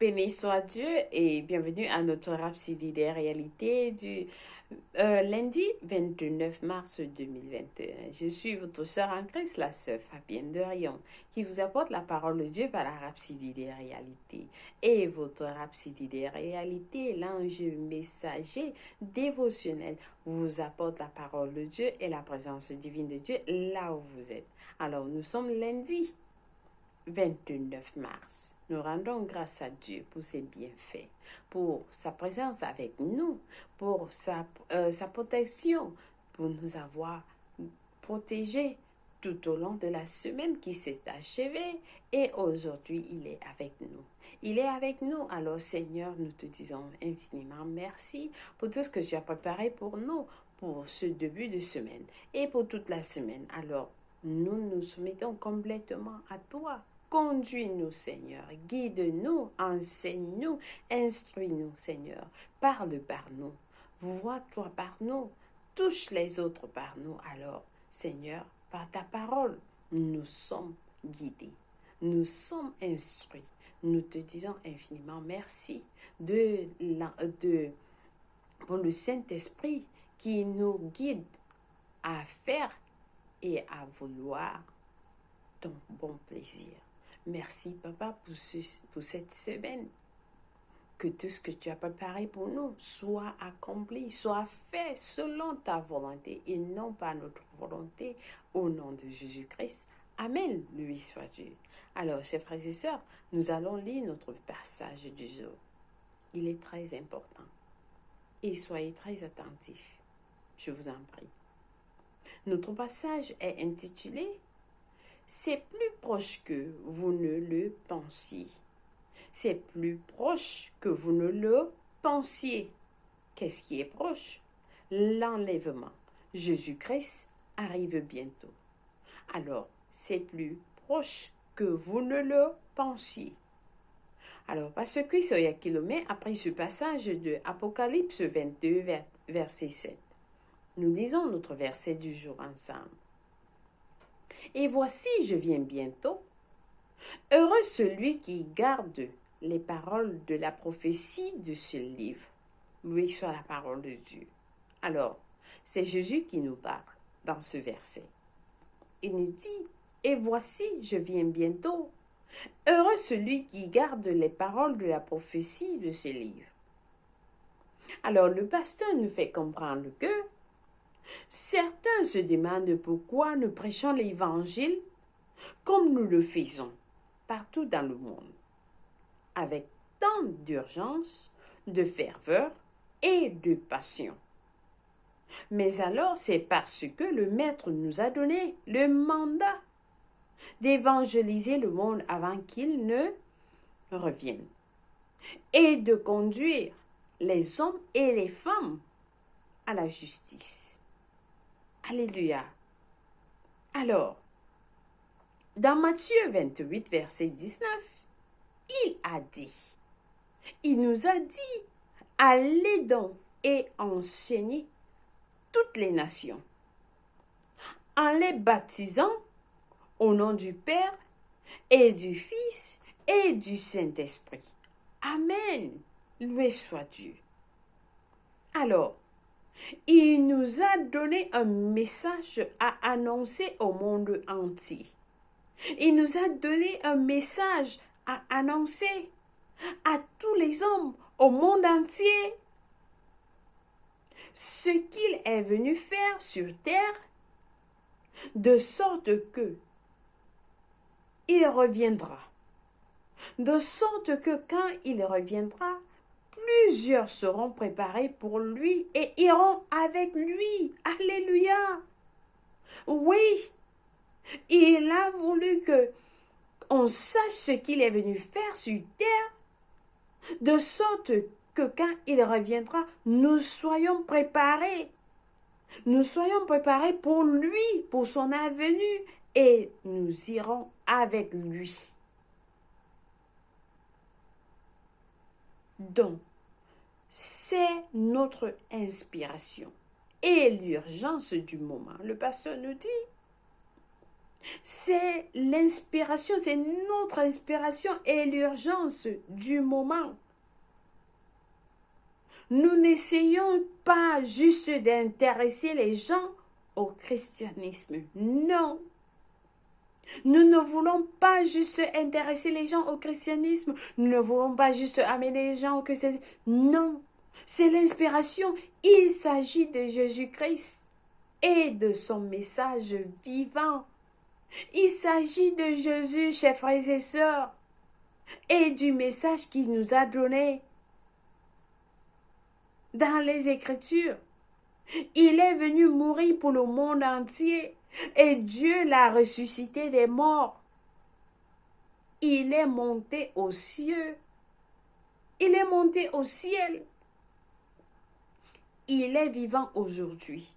Béni soit Dieu et bienvenue à notre Rhapsodie des réalités du lundi 29 mars 2021. Je suis votre sœur en Christ, la sœur Fabienne de Rion, qui vous apporte la parole de Dieu par la Rhapsodie des réalités. Et votre Rhapsodie des réalités, l'ange messager dévotionnel, vous apporte la parole de Dieu et la présence divine de Dieu là où vous êtes. Alors, nous sommes lundi 29 mars. Nous rendons grâce à Dieu pour ses bienfaits, pour sa présence avec nous, pour sa protection, pour nous avoir protégés tout au long de la semaine qui s'est achevée. Et aujourd'hui, il est avec nous. Il est avec nous. Alors Seigneur, nous te disons infiniment merci pour tout ce que tu as préparé pour nous, pour ce début de semaine et pour toute la semaine. Alors, nous nous soumettons complètement à toi. Conduis-nous, Seigneur. Guide-nous, enseigne-nous, instruis-nous, Seigneur. Parle par nous. Vois-toi par nous. Touche les autres par nous. Alors, Seigneur, par ta parole, nous sommes guidés. Nous sommes instruits. Nous te disons infiniment merci pour le Saint-Esprit qui nous guide à faire et à vouloir ton bon plaisir. Merci, Papa, pour cette semaine. Que tout ce que tu as préparé pour nous soit accompli, soit fait selon ta volonté et non pas notre volonté. Au nom de Jésus-Christ. Amen. Lui soit Dieu. Alors, chers frères et sœurs, nous allons lire notre passage du jour. Il est très important. Et soyez très attentifs. Je vous en prie. Notre passage est intitulé « C'est plus proche que vous ne le pensiez ». C'est plus proche que vous ne le pensiez. Qu'est-ce qui est proche? L'enlèvement. Jésus-Christ arrive bientôt. Alors, c'est plus proche que vous ne le pensiez. Alors, Pasteur Chris Oyakhilome a pris ce passage de Apocalypse 22, verset 7. Nous lisons notre verset du jour ensemble. Et voici, je viens bientôt. Heureux celui qui garde les paroles de la prophétie de ce livre. Loué soit la parole de Dieu. Alors, c'est Jésus qui nous parle dans ce verset. Il nous dit, et voici, je viens bientôt. Heureux celui qui garde les paroles de la prophétie de ce livre. Alors, le pasteur nous fait comprendre que certains se demandent pourquoi nous prêchons l'évangile comme nous le faisons partout dans le monde, avec tant d'urgence, de ferveur et de passion. Mais alors, c'est parce que le Maître nous a donné le mandat d'évangéliser le monde avant qu'il ne revienne et de conduire les hommes et les femmes à la justice. Alléluia. Alors, dans Matthieu 28, verset 19, il nous a dit, allez donc et enseignez toutes les nations, en les baptisant au nom du Père et du Fils et du Saint-Esprit. Amen. Loué soit Dieu. Alors, il nous a donné un message à annoncer au monde entier. Il nous a donné un message à annoncer à tous les hommes au monde entier ce qu'il est venu faire sur terre, de sorte que il reviendra. De sorte que quand il reviendra, plusieurs seront préparés pour lui et iront avec lui. Alléluia. Oui, il a voulu que on sache ce qu'il est venu faire sur terre, de sorte que quand il reviendra, nous soyons préparés. Nous soyons préparés pour lui, pour son avenue, et nous irons avec lui. Donc, c'est notre inspiration et l'urgence du moment. Le pasteur nous dit, C'est l'inspiration, c'est notre inspiration et l'urgence du moment. Nous n'essayons pas juste d'intéresser les gens au christianisme. Non. Nous ne voulons pas juste intéresser les gens au christianisme. Nous ne voulons pas juste amener les gens au christianisme. Non. C'est l'inspiration. Il s'agit de Jésus-Christ et de son message vivant. Il s'agit de Jésus, chers frères et sœurs, et du message qu'il nous a donné dans les Écritures. Il est venu mourir pour le monde entier et Dieu l'a ressuscité des morts. Il est monté aux cieux. Il est monté au ciel. Il est vivant aujourd'hui.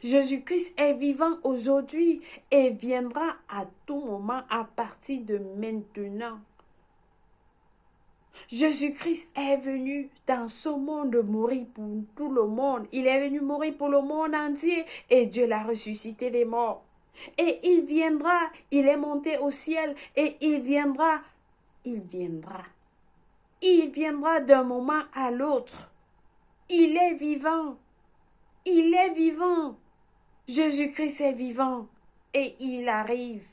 Jésus-Christ est vivant aujourd'hui et viendra à tout moment à partir de maintenant. Jésus-Christ est venu dans ce monde mourir pour tout le monde. Il est venu mourir pour le monde entier et Dieu l'a ressuscité des morts. Et il viendra, il est monté au ciel et il viendra d'un moment à l'autre. Il est vivant. Il est vivant. Jésus-Christ est vivant et il arrive.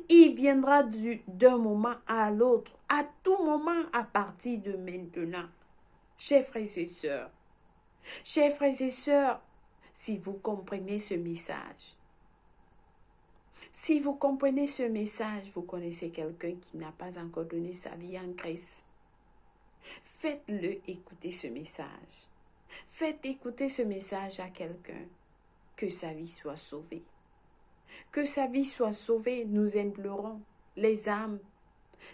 Il viendra d'un moment à l'autre, à tout moment à partir de maintenant. Chers frères et sœurs, si vous comprenez ce message, vous connaissez quelqu'un qui n'a pas encore donné sa vie en Christ. Faites-le écouter ce message. Faites écouter ce message à quelqu'un, que sa vie soit sauvée. Que sa vie soit sauvée, nous implorons les âmes.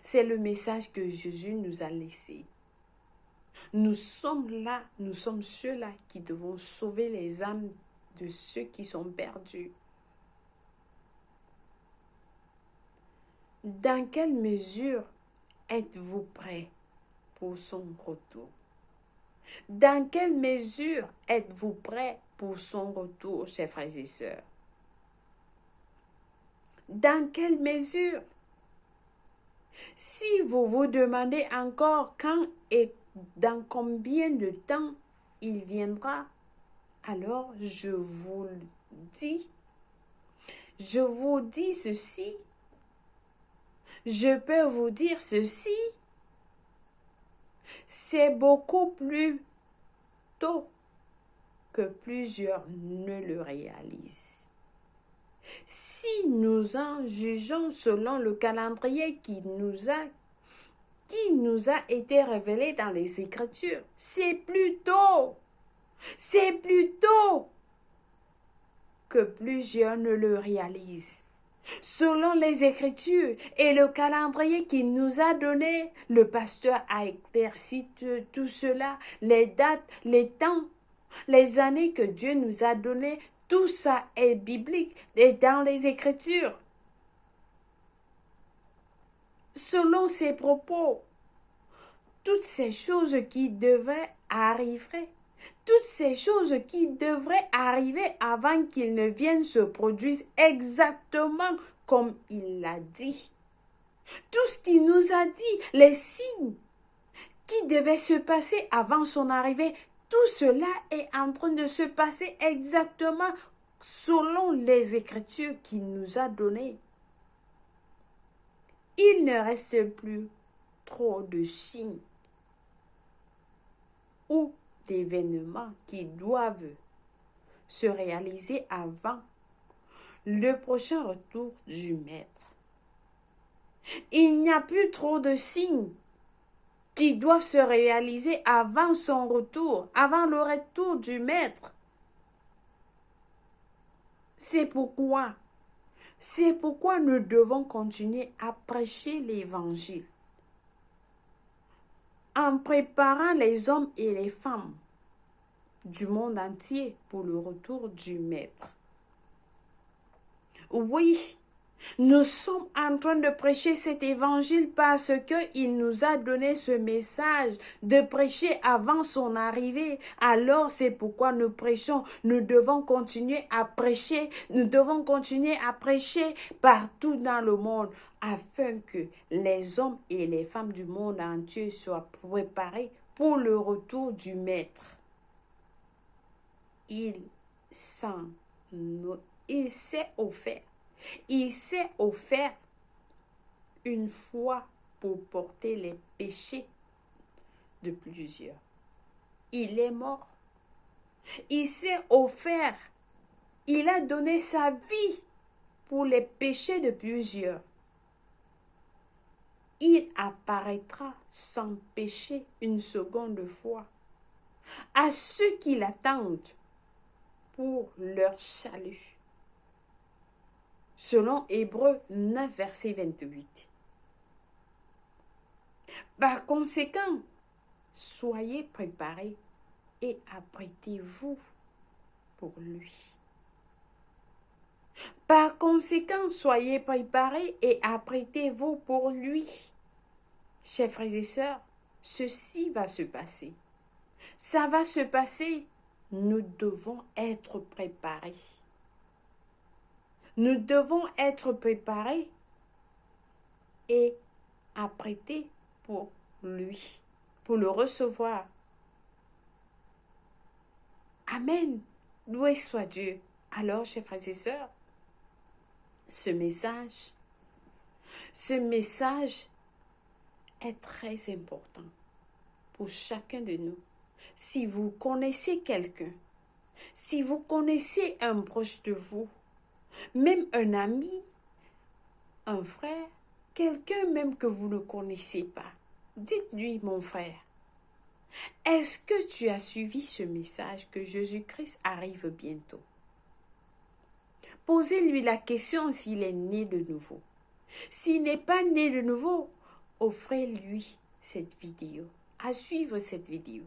C'est le message que Jésus nous a laissé. Nous sommes là, nous sommes ceux-là qui devons sauver les âmes de ceux qui sont perdus. Dans quelle mesure êtes-vous prêts pour son retour? Dans quelle mesure êtes-vous prêts pour son retour, chers frères et sœurs? Dans quelle mesure? Si vous vous demandez encore quand et dans combien de temps il viendra, alors je vous dis ceci. Je peux vous dire ceci. C'est beaucoup plus tôt que plusieurs ne le réalisent. Si nous en jugeons selon le calendrier qui nous a été révélé dans les Écritures, c'est plus tôt que plusieurs ne le réalisent. Selon les Écritures et le calendrier qu'il nous a donné, le pasteur a éclairci tout cela, les dates, les temps, les années que Dieu nous a données. Tout ça est biblique et dans les Écritures. Selon ses propos, toutes ces choses qui devraient arriver, avant qu'il ne vienne se produisent exactement comme il l'a dit. Tout ce qu'il nous a dit, les signes qui devaient se passer avant son arrivée, tout cela est en train de se passer exactement selon les Écritures qu'il nous a données. Il ne reste plus trop de signes ou d'événements qui doivent se réaliser avant le prochain retour du Maître. Il n'y a plus trop de signes qui doivent se réaliser avant son retour, avant le retour du Maître. C'est pourquoi nous devons continuer à prêcher l'Évangile en préparant les hommes et les femmes du monde entier pour le retour du Maître. Oui, Nous sommes en train de prêcher cet évangile parce qu'il nous a donné ce message de prêcher avant son arrivée. Alors c'est pourquoi nous prêchons. Nous devons continuer à prêcher. Nous devons continuer à prêcher partout dans le monde afin que les hommes et les femmes du monde entier soient préparés pour le retour du Maître. Il s'est offert. Il s'est offert une fois pour porter les péchés de plusieurs. Il est mort. Il s'est offert. Il a donné sa vie pour les péchés de plusieurs. Il apparaîtra sans péché une seconde fois à ceux qui l'attendent pour leur salut. Selon Hébreux 9, verset 28. Par conséquent, soyez préparés et apprêtez-vous pour lui. Par conséquent, soyez préparés et apprêtez-vous pour lui. Chers frères et sœurs, ceci va se passer. Ça va se passer. Nous devons être préparés. Nous devons être préparés et apprêtés pour lui, pour le recevoir. Amen. Loué soit Dieu. Alors, chers frères et sœurs, ce message est très important pour chacun de nous. Si vous connaissez quelqu'un, si vous connaissez un proche de vous, même un ami, un frère, quelqu'un même que vous ne connaissez pas, dites-lui, mon frère, est-ce que tu as suivi ce message que Jésus-Christ arrive bientôt? Posez-lui la question s'il est né de nouveau. S'il n'est pas né de nouveau, offrez-lui cette vidéo, à suivre cette vidéo.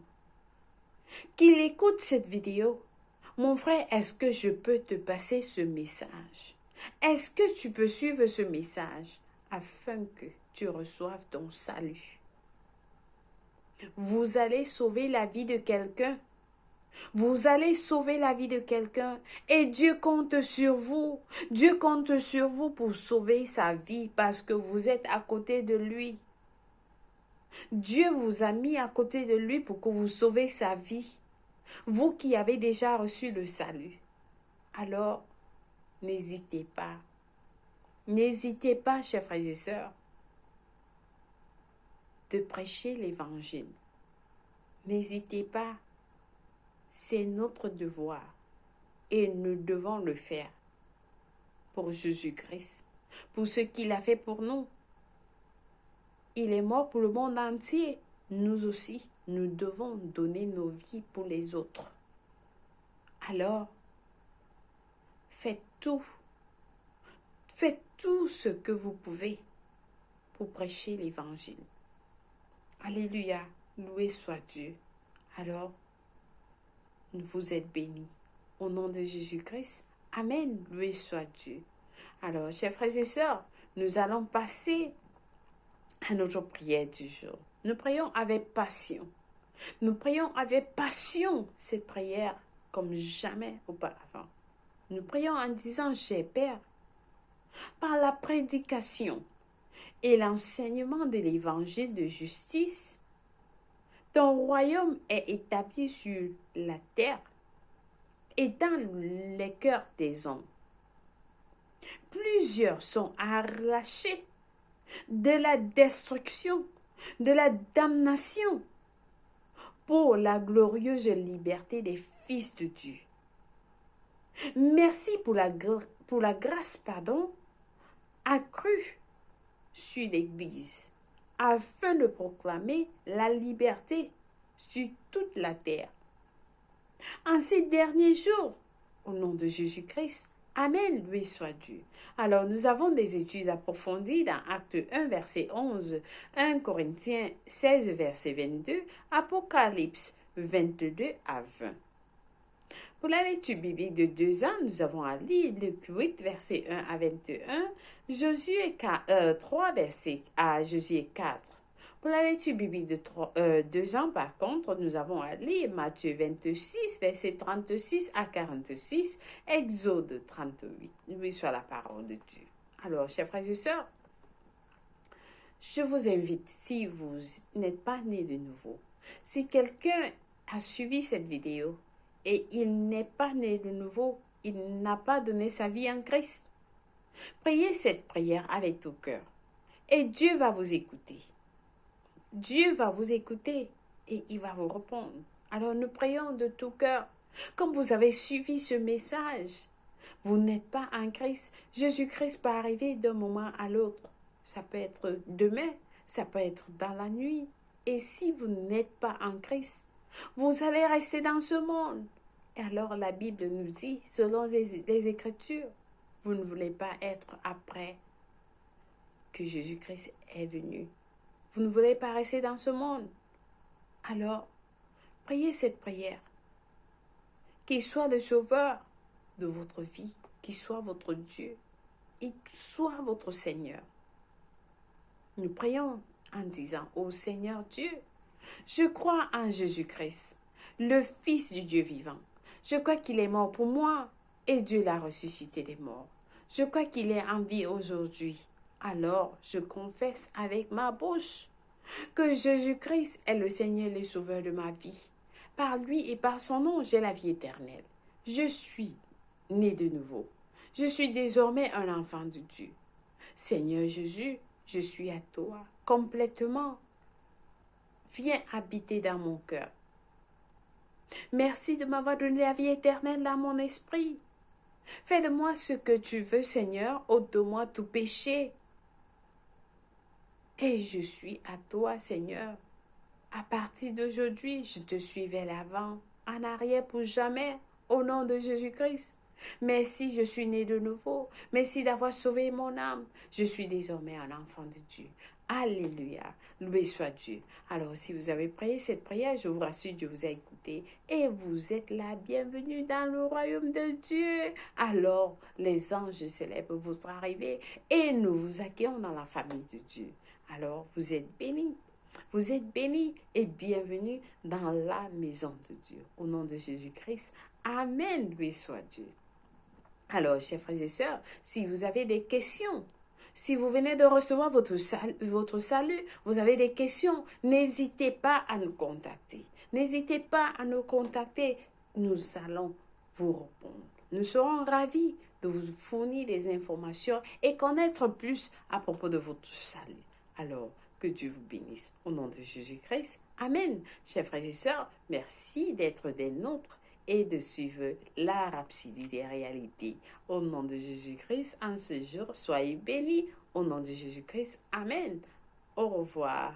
Qu'il écoute cette vidéo. Mon frère, est-ce que je peux te passer ce message? Est-ce que tu peux suivre ce message afin que tu reçoives ton salut? Vous allez sauver la vie de quelqu'un. Vous allez sauver la vie de quelqu'un et Dieu compte sur vous. Dieu compte sur vous pour sauver sa vie parce que vous êtes à côté de lui. Dieu vous a mis à côté de lui pour que vous sauvez sa vie. Vous qui avez déjà reçu le salut. Alors, n'hésitez pas. N'hésitez pas, chers frères et sœurs, de prêcher l'évangile. N'hésitez pas. C'est notre devoir et nous devons le faire pour Jésus-Christ, pour ce qu'il a fait pour nous. Il est mort pour le monde entier. Nous aussi, nous devons donner nos vies pour les autres. Alors, faites tout ce que vous pouvez pour prêcher l'évangile. Alléluia, loué soit Dieu. Alors, vous êtes bénis. Au nom de Jésus-Christ, amen, loué soit Dieu. Alors, chers frères et sœurs, nous allons passer à notre prière du jour. Nous prions avec passion. Nous prions avec passion cette prière comme jamais auparavant. Nous prions en disant, cher Père, par la prédication et l'enseignement de l'évangile de justice, ton royaume est établi sur la terre et dans les cœurs des hommes. Plusieurs sont arrachés de la destruction, de la damnation, pour la glorieuse liberté des fils de Dieu. Merci pour la grâce, accrue sur l'Église, afin de proclamer la liberté sur toute la terre. En ces derniers jours, au nom de Jésus-Christ, amen, loué soit Dieu. Alors, nous avons des études approfondies dans Acte 1, verset 11, 1 Corinthiens 16, verset 22, Apocalypse 22 à 20. Pour la lecture biblique de 2 ans, nous avons à lire Luc 8, verset 1 à 21, Josué 3, verset à Josué 4. Pour la lecture biblique de 2 ans, par contre, nous avons à lire Matthieu 26, verset 36 à 46, Exode 38. Lui soit la parole de Dieu. Alors, chers frères et sœurs, je vous invite, si vous n'êtes pas né de nouveau, si quelqu'un a suivi cette vidéo et il n'est pas né de nouveau, il n'a pas donné sa vie en Christ, priez cette prière avec tout cœur et Dieu va vous écouter. Dieu va vous écouter et il va vous répondre. Alors nous prions de tout cœur. Comme vous avez suivi ce message, vous n'êtes pas en Christ. Jésus-Christ peut arriver d'un moment à l'autre. Ça peut être demain, ça peut être dans la nuit. Et si vous n'êtes pas en Christ, vous allez rester dans ce monde. Et alors la Bible nous dit, selon les Écritures, vous ne voulez pas être après que Jésus-Christ est venu. Vous ne voulez pas rester dans ce monde. Alors, priez cette prière. Qu'il soit le sauveur de votre vie, qu'il soit votre Dieu, et soit votre Seigneur. Nous prions en disant, ô Seigneur Dieu, je crois en Jésus-Christ, le Fils du Dieu vivant. Je crois qu'il est mort pour moi et Dieu l'a ressuscité des morts. Je crois qu'il est en vie aujourd'hui. Alors, je confesse avec ma bouche que Jésus-Christ est le Seigneur et le Sauveur de ma vie. Par lui et par son nom, j'ai la vie éternelle. Je suis né de nouveau. Je suis désormais un enfant de Dieu. Seigneur Jésus, je suis à toi complètement. Viens habiter dans mon cœur. Merci de m'avoir donné la vie éternelle dans mon esprit. Fais de moi ce que tu veux, Seigneur, ôte de moi tout péché. Et je suis à toi, Seigneur. À partir d'aujourd'hui, je te suis vers l'avant, en arrière pour jamais, au nom de Jésus-Christ. Merci, je suis né de nouveau. Merci d'avoir sauvé mon âme. Je suis désormais un enfant de Dieu. Alléluia. Loué soit Dieu. Alors, si vous avez prié cette prière, je vous rassure, Dieu vous a écouté et vous êtes la bienvenue dans le royaume de Dieu. Alors, les anges célèbrent votre arrivée et nous vous accueillons dans la famille de Dieu. Alors, vous êtes bénis. Vous êtes bénis et bienvenus dans la maison de Dieu. Au nom de Jésus-Christ, Amen, loué soit Dieu. Alors, chers frères et sœurs, si vous avez des questions, si vous venez de recevoir votre salut, vous avez des questions, n'hésitez pas à nous contacter. N'hésitez pas à nous contacter. Nous allons vous répondre. Nous serons ravis de vous fournir des informations et connaître plus à propos de votre salut. Alors, que Dieu vous bénisse. Au nom de Jésus-Christ. Amen. Chers frères et sœurs, merci d'être des nôtres et de suivre la rhapsodie des réalités. Au nom de Jésus-Christ, en ce jour, soyez bénis. Au nom de Jésus-Christ. Amen. Au revoir.